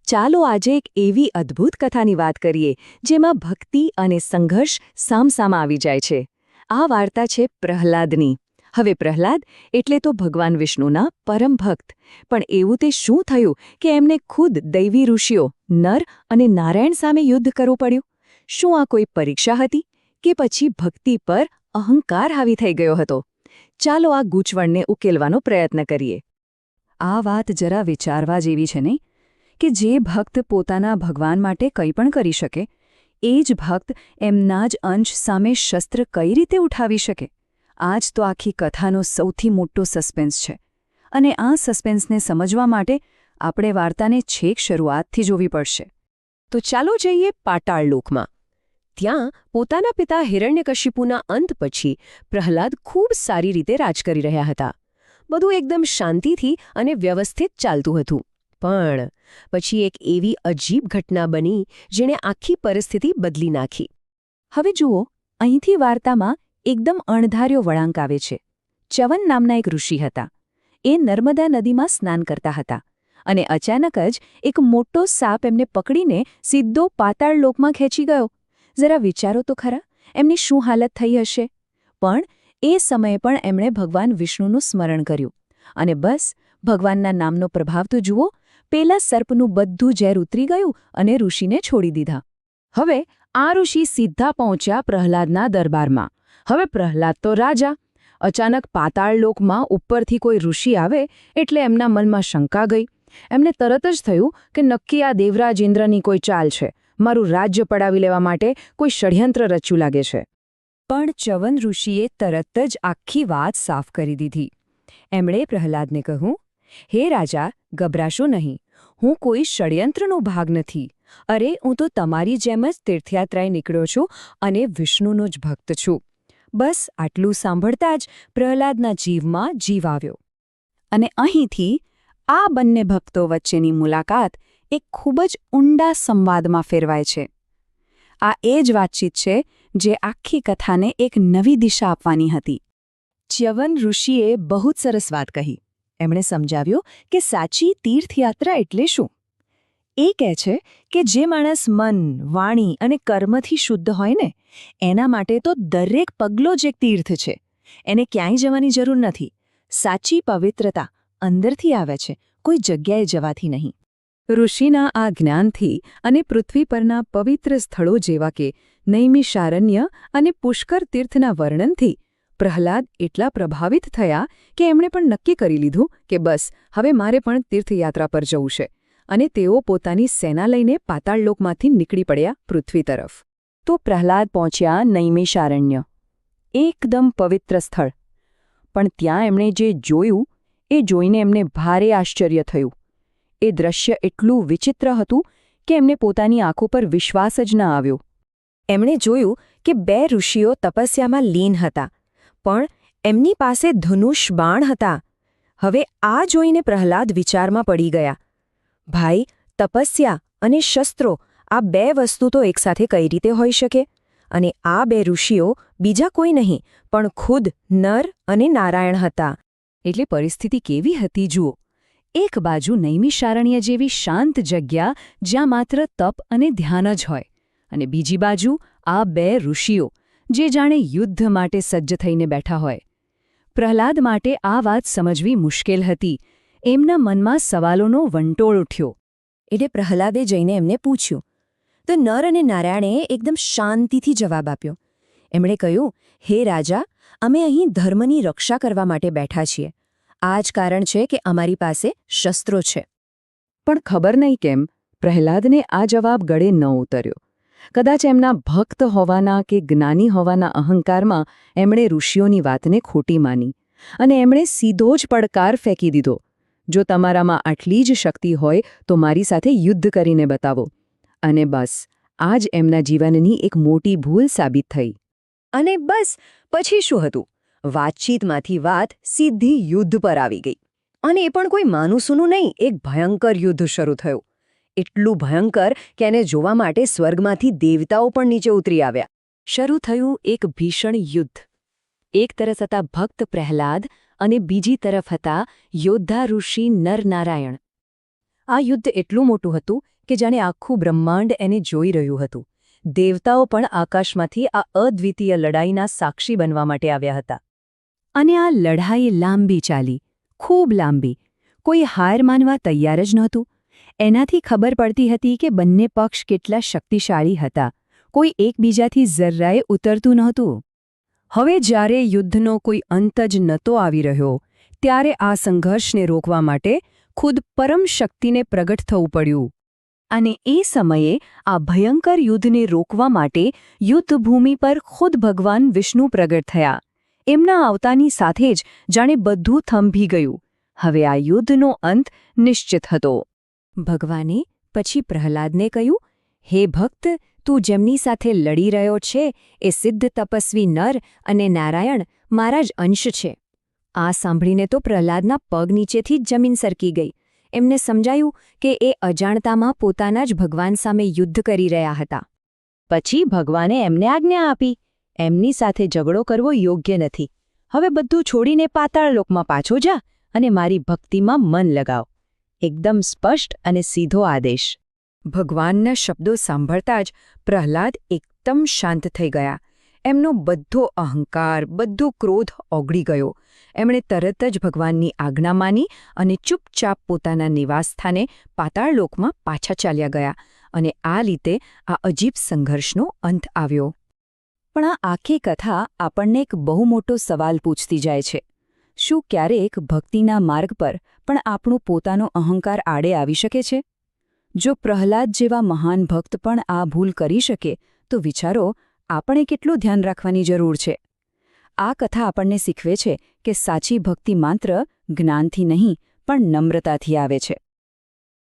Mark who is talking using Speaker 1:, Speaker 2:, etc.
Speaker 1: ચાલો આજે એક એવી અદ્ભુત કથાની વાત કરીએ જેમાં ભક્તિ અને સંઘર્ષ સામસામા આવી જાય છે. આ વાર્તા છે પ્રહલાદની. હવે પ્રહલાદ એટલે તો ભગવાન વિષ્ણુના પરમ ભક્ત. પણ એવું તે શું થયું કે એમને ખુદ દૈવી ઋષિઓ નર અને નારાયણ સામે યુદ્ધ કરવું પડ્યું? શું આ કોઈ પરીક્ષા હતી કે પછી ભક્તિ પર અહંકાર હાવી થઈ ગયો હતો? ચાલો આ ગૂંચવણને ઉકેલવાનો પ્રયત્ન કરીએ. આ વાત જરા વિચારવા જેવી છે નહીં? કે જે ભક્ત પોતાના ભગવાન માટે કંઈ પણ કરી શકે, એ જ ભક્ત એમના જ અંશ સામે શસ્ત્ર કઈ રીતે ઉઠાવી શકે? આ જ તો આખી કથાનો સૌથી મોટો સસ્પેન્સ છે. અને આ સસ્પેન્સને સમજવા માટે આપણે વાર્તાને છેક શરૂઆતથી જોવી પડશે.
Speaker 2: તો ચાલો જઈએ પાતાળ લોકમાં. ત્યાં પોતાના પિતા હિરણ્યકશિપુના અંત પછી પ્રહલાદ ખૂબ સારી રીતે રાજ કરી રહ્યા હતા. બધું એકદમ શાંતિથી અને વ્યવસ્થિત ચાલતું હતું. પણ પછી એક એવી અજીબ ઘટના બની જેણે આખી પરિસ્થિતિ બદલી નાખી.
Speaker 1: હવે જુઓ, અહીંથી વાર્તામાં એકદમ અણધાર્યો વળાંક આવે છે. ચ્યવન નામના એક ઋષિ હતા. એ નર્મદા નદીમાં સ્નાન કરતા હતા અને અચાનક જ એક મોટો સાપ એમને પકડીને સીધો પાતાળ લોકમાં ખેંચી ગયો. જરા વિચારો તો ખરા, એમની શું હાલત થઈ હશે? પણ એ સમયે પણ એમણે ભગવાન વિષ્ણુનું સ્મરણ કર્યું. અને બસ, ભગવાનના નામનો પ્રભાવ તો જુઓ, પેલા સર્પનું બધું ઝેર ઉતરી ગયું અને ઋષિને છોડી દીધા. હવે આ ઋષિ સીધા પહોંચ્યા પ્રહલાદના દરબારમાં. હવે પ્રહલાદ તો રાજા. અચાનક પાતાળ લોકમાં ઉપરથી કોઈ ઋષિ આવે એટલે એમના મનમાં શંકા ગઈ. એમને તરત જ થયું કે નક્કી આ દેવરાજ ઇન્દ્રની કોઈ ચાલ છે. મારું રાજ્ય પડાવી લેવા માટે કોઈ ષડયંત્ર રચ્યું લાગે છે. પણ ચ્યવન ઋષિએ તરત જ આખી વાત સાફ કરી દીધી. એમણે પ્રહલાદને કહ્યું, હે રાજા, ગભરાશો નહીં. હું કોઈ ષડયંત્રનો ભાગ નથી. અરે, હું તો તમારી જેમ જ તીર્થયાત્રાએ નીકળ્યો છું અને વિષ્ણુનો જ ભક્ત છું. બસ આટલું સાંભળતા જ પ્રહલાદના જીવમાં જીવ આવ્યો. અને અહીંથી આ બંને ભક્તો વચ્ચેની મુલાકાત એક ખૂબ જ ઊંડા સંવાદમાં ફેરવાય છે. આ એ જ વાતચીત છે જે આખી કથાને એક નવી દિશા આપવાની હતી. ચ્યવન ઋષિએ બહુ જ સરસ વાત કહી. એમણે સમજાવ્યું કે સાચી તીર્થયાત્રા એટલે શું. એ કહે છે કે જે માણસ મન, વાણી અને કર્મથી શુદ્ધ હોય ને, એના માટે તો દરેક પગલો જ એક તીર્થ છે. એને ક્યાંય જવાની જરૂર નથી. સાચી પવિત્રતા અંદરથી આવે છે, કોઈ જગ્યાએ જવાથી નહીં. ઋષિના આ જ્ઞાનથી અને પૃથ્વી પરના પવિત્ર સ્થળો જેવા કે નૈમિષારણ્ય અને પુષ્કર તીર્થના વર્ણનથી પ્રહલાદ એટલા પ્રભાવિત થયા કે એમણે પણ નક્કી કરી લીધું કે બસ, હવે મારે પણ તીર્થયાત્રા પર જવું છે. અને તેઓ પોતાની સેના લઈને પાતાળલોકમાંથી નીકળી પડ્યા પૃથ્વી તરફ. તો પ્રહલાદ પહોંચ્યા નૈમિષારણ્ય, એકદમ પવિત્ર સ્થળ. પણ ત્યાં એમણે જે જોયું એ જોઈને એમને ભારે આશ્ચર્ય થયું. એ દ્રશ્ય એટલું વિચિત્ર હતું કે એમને પોતાની આંખો પર વિશ્વાસ જ ન આવ્યો. એમણે જોયું કે બે ઋષિઓ તપસ્યામાં લીન હતા, પણ એમની પાસે ધનુષ બાણ હતા. હવે આ જોઈને પ્રહલાદ વિચારમાં પડી ગયા. ભાઈ, તપસ્યા અને શસ્ત્રો, આ બે વસ્તુ તો એકસાથે કઈ રીતે હોઈ શકે? અને આ બે ઋષિઓ બીજા કોઈ નહીં પણ ખુદ નર અને નારાયણ હતા. એટલે પરિસ્થિતિ કેવી હતી જુઓ. એક બાજુ નૈમિષારણ્ય જેવી શાંત જગ્યા જ્યાં માત્ર તપ અને ધ્યાન જ હોય, અને બીજી બાજુ આ બે ઋષિઓ જે જાણે યુદ્ધ માટે સજ્જ થઈને બેઠા હોય. પ્રહલાદ માટે આ વાત સમજવી મુશ્કેલ હતી. એમના મનમાં સવાલોનો વંટોળ ઉઠ્યો. એટલે પ્રહલાદે જઈને એમને પૂછ્યું. તો નર અને નારાયણે એકદમ શાંતિથી જવાબ આપ્યો. એમણે કહ્યું, હે રાજા, અમે અહીં ધર્મની રક્ષા કરવા માટે બેઠા છીએ. આ જ કારણ છે કે અમારી પાસે શસ્ત્રો છે. પણ ખબર નહીં કેમ પ્રહલાદને આ જવાબ ગળે ન ઉતર્યો. કદાચ એમના ભક્ત હોવાના કે જ્ઞાની હોવાના અહંકારમાં એમણે ઋષિઓની વાતને ખોટી માની અને એમણે સીધો જ પડકાર ફેંકી દીધો. જો તમારામાં આટલી જ શક્તિ હોય તો મારી સાથે યુદ્ધ કરીને બતાવો. અને બસ, આ જ એમના જીવનની એક મોટી ભૂલ સાબિત થઈ. અને બસ પછી શું હતું? વાતચીતમાંથી વાત સીધી યુદ્ધ પર આવી ગઈ. અને એ પણ કોઈ માનુસૂનું નહીં, એક ભયંકર યુદ્ધ શરૂ થયું. એટલું ભયંકર કે એને જોવા માટે સ્વર્ગમાંથી દેવતાઓ પણ નીચે ઉતરી આવ્યા. શરૂ થયું એક ભીષણ યુદ્ધ. એક તરફ હતા ભક્ત પ્રહલાદ અને બીજી તરફ હતા યોદ્ધા ઋષિ નરનારાયણ. આ યુદ્ધ એટલું મોટું હતું કે જાણે આખું બ્રહ્માંડ એને જોઈ રહ્યું હતું. દેવતાઓ પણ આકાશમાંથી આ અદ્વિતીય લડાઈના સાક્ષી બનવા માટે આવ્યા હતા. અને આ લડાઈ લાંબી ચાલી, ખૂબ લાંબી. કોઈ હાર માનવા તૈયાર જ નહોતું. એનાથી ખબર પડતી હતી કે બંને પક્ષ કેટલા શક્તિશાળી હતા. કોઈ એકબીજાથી જરાયે ઉતરતું નહોતું. હવે જ્યારે યુદ્ધનો કોઈ અંત જ નહોતો આવી રહ્યો, ત્યારે આ સંઘર્ષને રોકવા માટે ખુદ પરમ શક્તિને પ્રગટ થવું પડ્યું. અને એ સમયે આ ભયંકર યુદ્ધને રોકવા માટે યુદ્ધભૂમિ પર ખુદ ભગવાન વિષ્ણુ પ્રગટ થયા. એમના આવતાની સાથે જ જાણે બધું થંભી ગયું. હવે આ યુદ્ધનો અંત નિશ્ચિત હતો. ભગવાને પછી પ્રહલાદને કહ્યું, હે ભક્ત, તું જેમની સાથે લડી રહ્યો છે એ સિદ્ધ તપસ્વી નર અને નારાયણ મારા જ અંશ છે. આ સાંભળીને તો પ્રહલાદના પગ નીચેથી જ જમીન સરકી ગઈ. એમને સમજાયું કે એ અજાણતામાં પોતાના જ ભગવાન સામે યુદ્ધ કરી રહ્યા હતા. પછી ભગવાને એમને આજ્ઞા આપી, એમની સાથે ઝઘડો કરવો યોગ્ય નથી. હવે બધું છોડીને પાતાળ લોકમાં પાછો જા અને મારી ભક્તિમાં મન લગાવ. એકદમ સ્પષ્ટ અને સીધો આદેશ. ભગવાનના શબ્દો સાંભળતા જ પ્રહલાદ એકદમ શાંત થઈ ગયા. એમનો બધો અહંકાર, બધો ક્રોધ ઓગળી ગયો. એમણે તરત જ ભગવાનની આજ્ઞા માની અને ચૂપચાપ પોતાના નિવાસસ્થાને પાતાળલોકમાં પાછા ચાલ્યા ગયા. અને આ રીતે આ અજીબ સંઘર્ષનો અંત આવ્યો. પણ આ આખી કથા આપણને એક બહુ મોટો સવાલ પૂછતી જાય છે. શું ક્યારેક ભક્તિના માર્ગ પર પણ આપણું પોતાનો અહંકાર આડે આવી શકે છે? જો પ્રહલાદ જેવા મહાન ભક્ત પણ આ ભૂલ કરી શકે, તો વિચારો આપણે કેટલું ધ્યાન રાખવાની જરૂર છે. આ કથા આપણને શીખવે છે કે સાચી ભક્તિ માત્ર જ્ઞાનથી નહીં પણ નમ્રતાથી આવે છે.